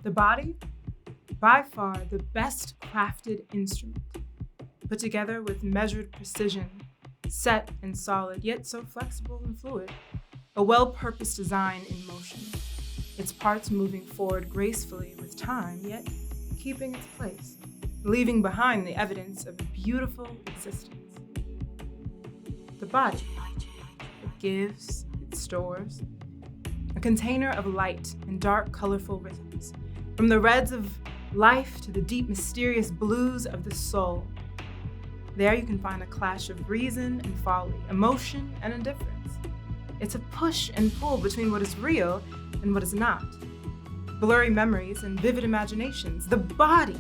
The body, by far the best crafted instrument, put together with measured precision, set and solid, yet so flexible and fluid. A well-purposed design in motion, its parts moving forward gracefully with time, yet keeping its place, leaving behind the evidence of a beautiful existence. The body, it gives, it stores, a container of light and dark, colorful rhythms, from the reds of life to the deep, mysterious blues of the soul. There you can find a clash of reason and folly, emotion and indifference. It's a push and pull between what is real and what is not. Blurry memories and vivid imaginations. The body,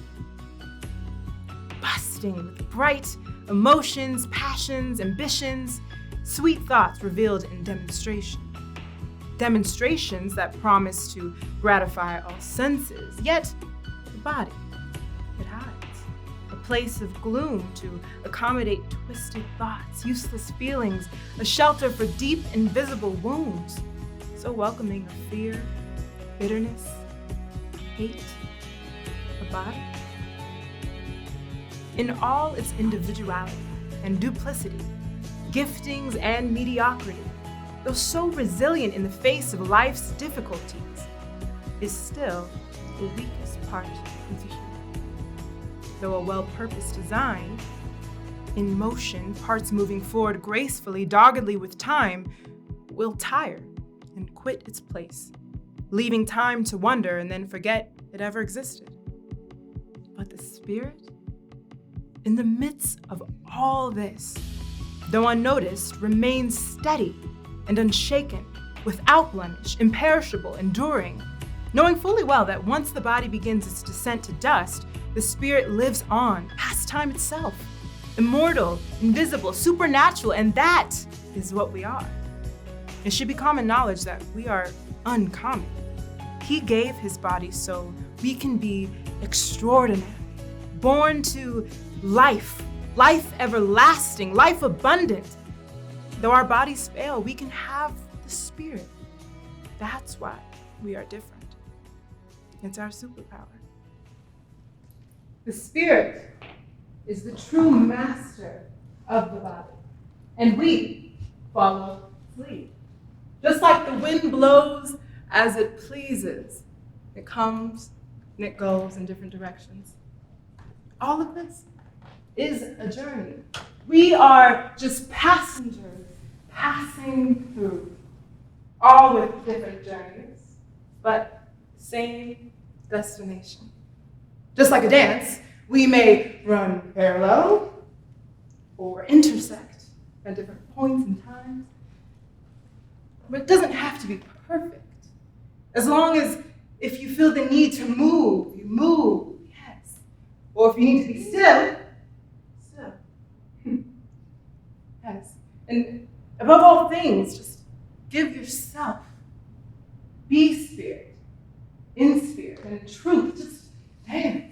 busting with bright emotions, passions, ambitions, sweet thoughts revealed in demonstration. Demonstrations that promise to gratify all senses, yet the body, it hides. A place of gloom to accommodate twisted thoughts, useless feelings, a shelter for deep, invisible wounds, so welcoming of fear, bitterness, hate, a body. In all its individuality and duplicity, giftings and mediocrity, though so resilient in the face of life's difficulties, is still the weakest part of the human. Though a well-purposed design, in motion, parts moving forward gracefully, doggedly with time, will tire and quit its place, leaving time to wonder and then forget it ever existed. But the spirit, in the midst of all this, though unnoticed, remains steady and unshaken, without blemish, imperishable, enduring, knowing fully well that once the body begins its descent to dust, the spirit lives on, past time itself, immortal, invisible, supernatural, and that is what we are. It should be common knowledge that we are uncommon. He gave his body so we can be extraordinary, born to life, life everlasting, life abundant. Though our bodies fail, we can have the spirit. That's why we are different. It's our superpower. The spirit is the true master of the body, and we follow its lead. Just like the wind blows as it pleases, it comes and it goes in different directions. All of this is a journey. We are just passengers passing through, all with different journeys, but same destination. Just like a dance, we may run parallel or intersect at different points and times, but it doesn't have to be perfect. As long as if you feel the need to move, you move, yes. Or if you need to be still, still. Yes. And above all things, just give yourself, be spirit, in spirit, and in truth, just dance.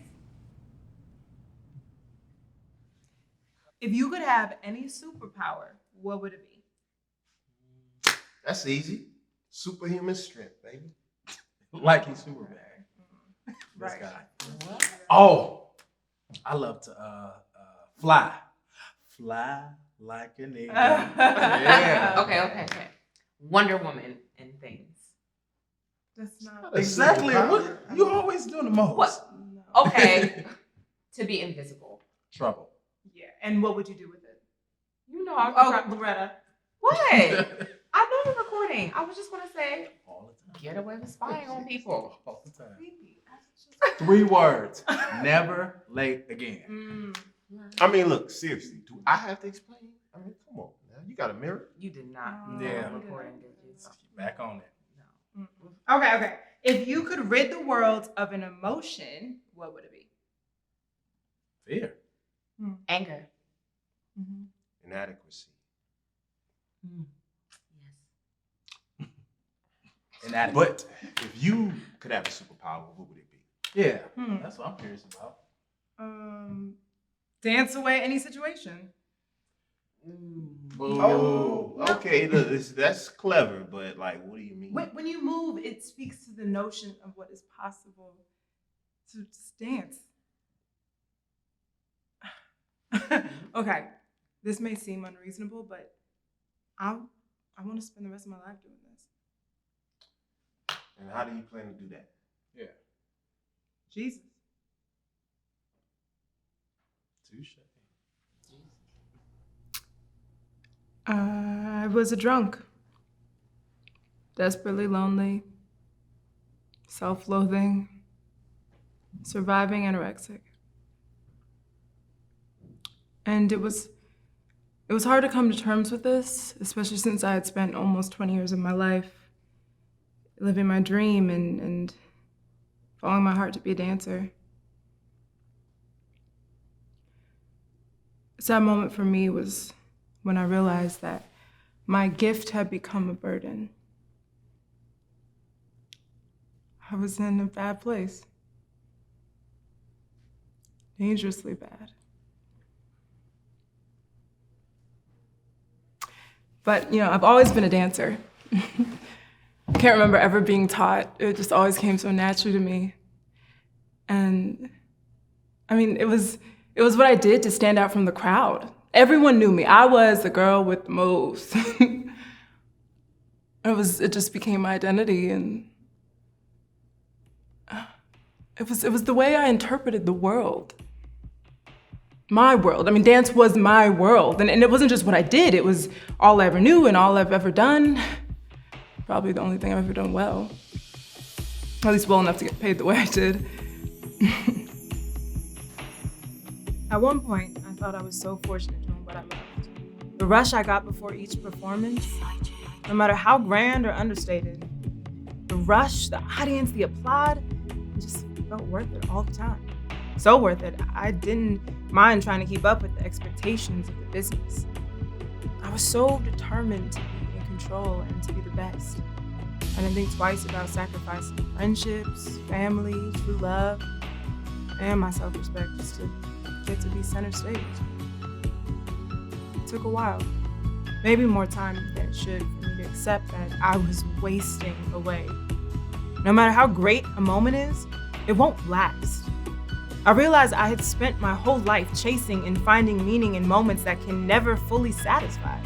If you could have any superpower, what would it be? That's easy. Superhuman strength, baby. Like he's Superman. This Right. guy. Oh, I love to fly. Fly like an eagle. Yeah. Okay. Wonder Woman and things. That's not Exactly. What you always doing the most? What? No. Okay. To be invisible. Trouble. Yeah. And what would you do with it? You know I'm Loretta. What? I know you're recording. I was just gonna say, All the time. get away with spying on people. All the time. Creepy. That's just- 3 words. Never late again. Mm. I mean, look, seriously, do I have to explain? I mean, come on, now. You got a mirror? You did not. No, Yeah. Recording, did you? Back on it. No. Okay. If you could rid the world of an emotion, what would it be? Fear. Anger. Mm-hmm. Inadequacy. Yes. And But if you could have a superpower, what would it be? yeah, Hmm. that's what I'm curious about. Dance away any situation. Oh, okay. Look, that's clever, but like, what do you mean? When you move, it speaks to the notion of what is possible to just dance. Okay, this may seem unreasonable, but I want to spend the rest of my life doing this. And how do you plan to do that? Yeah. Jesus. Touche. I was a drunk, desperately lonely, self-loathing, surviving anorexic. And it was hard to come to terms with this, especially since I had spent almost 20 years of my life living my dream and following my heart to be a dancer. A sad moment for me was when I realized that my gift had become a burden. I was in a bad place. Dangerously bad. But, I've always been a dancer. I can't remember ever being taught. It just always came so naturally to me. And, it was what I did to stand out from the crowd. Everyone knew me. I was the girl with the moves. It just became my identity, and it was the way I interpreted the world. My world. Dance was my world. And it wasn't just what I did, it was all I ever knew and all I've ever done. Probably the only thing I've ever done well. At least well enough to get paid the way I did. At one point, I thought I was so fortunate doing what I loved. The rush I got before each performance, no matter how grand or understated, the rush, the audience, the applaud, it just felt worth it all the time. So worth it, I didn't mind trying to keep up with the expectations of the business. I was so determined to be in control and to be the best. I didn't think twice about sacrificing friendships, family, true love, and my self-respect just to get to be center stage. It took a while, maybe more time than it should, for me to accept that I was wasting away. No matter how great a moment is, it won't last. I realized I had spent my whole life chasing and finding meaning in moments that can never fully satisfy.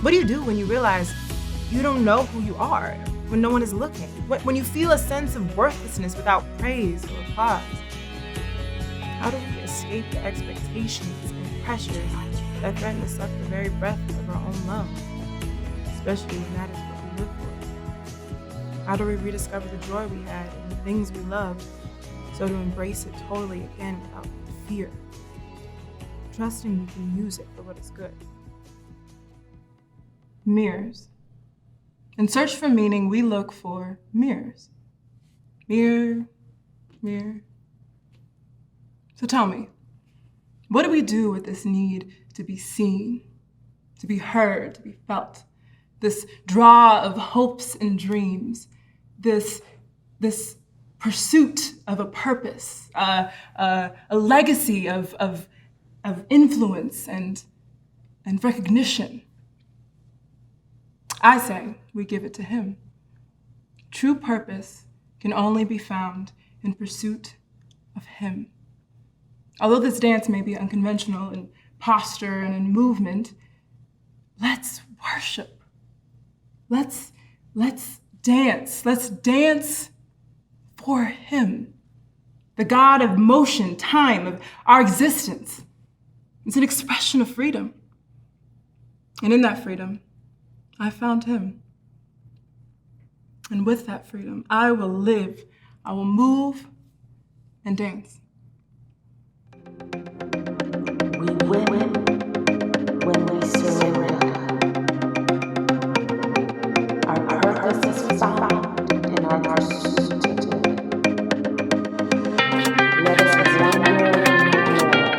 What do you do when you realize you don't know who you are, when no one is looking? When you feel a sense of worthlessness without praise or applause? How do we escape the expectations and pressures that threaten to suck the very breath of our own lungs, especially when that is what we live for? How do we rediscover the joy we had in the things we loved, so to embrace it totally again without fear, trusting we can use it for what is good? Mirrors. In search for meaning, we look for mirrors. Mirror, mirror. So tell me, what do we do with this need to be seen, to be heard, to be felt? This draw of hopes and dreams, this pursuit of a purpose, a legacy of influence and recognition. I say we give it to him. True purpose can only be found in pursuit of him. Although this dance may be unconventional in posture and in movement, let's worship. Let's dance. Let's dance for him, the God of motion, time, of our existence. It's an expression of freedom. And in that freedom, I found him. And with that freedom, I will live, I will move and dance. We win when we surrender. Our purpose is found in our pursuit. Let us wander in the world.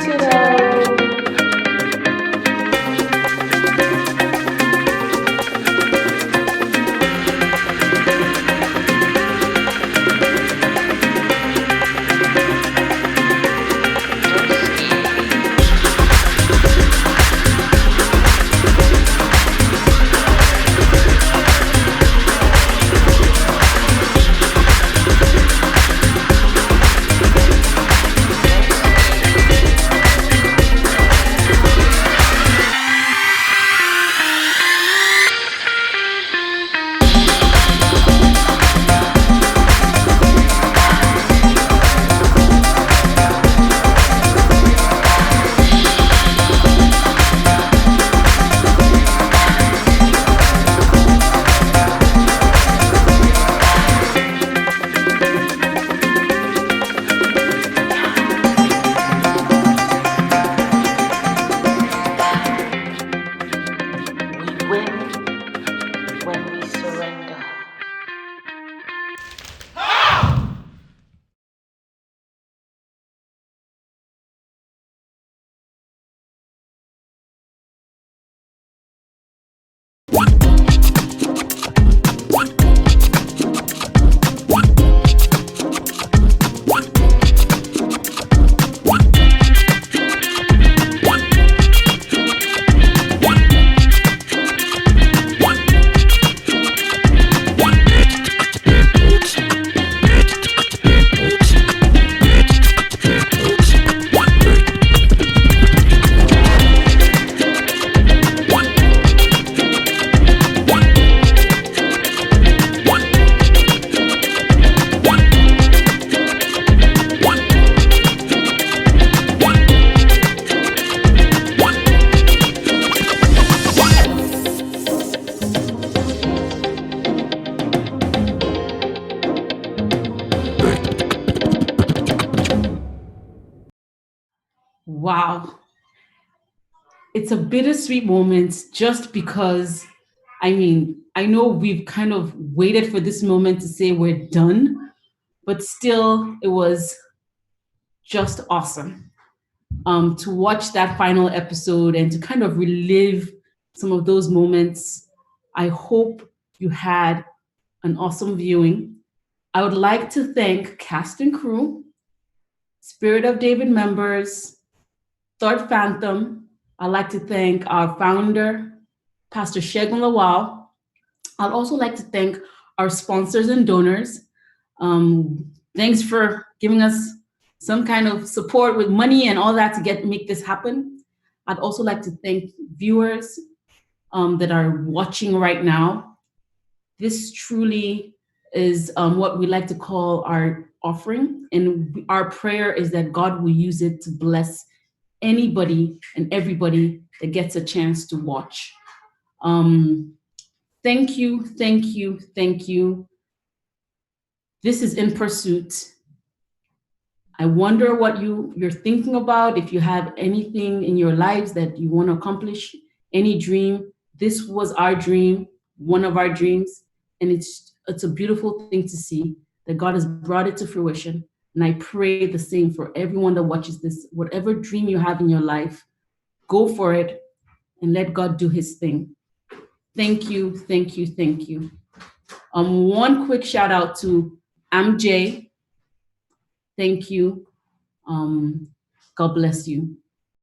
Today. wow. It's a bittersweet moment just because, I mean, I know we've kind of waited for this moment to say we're done, but still, it was just awesome to watch that final episode and to kind of relive some of those moments. I hope you had an awesome viewing. I would like to thank cast and crew, Spirit of David members, Third Phantom. I'd like to thank our founder, Pastor Shegun Lawal. I'd also like to thank our sponsors and donors. Thanks for giving us some kind of support with money and all that to make this happen. I'd also like to thank viewers that are watching right now. This truly is what we like to call our offering, and our prayer is that God will use it to bless anybody and everybody that gets a chance to watch. Thank you, thank you, thank you. This is In Pursuit. I wonder what you're thinking about. If you have anything in your lives that you want to accomplish, any dream, this was our dream, one of our dreams, and it's a beautiful thing to see that God has brought it to fruition. And I pray the same for everyone that watches this. Whatever dream you have in your life, go for it and let God do his thing. Thank you, thank you, thank you. One quick shout out to MJ. Thank you. God bless you.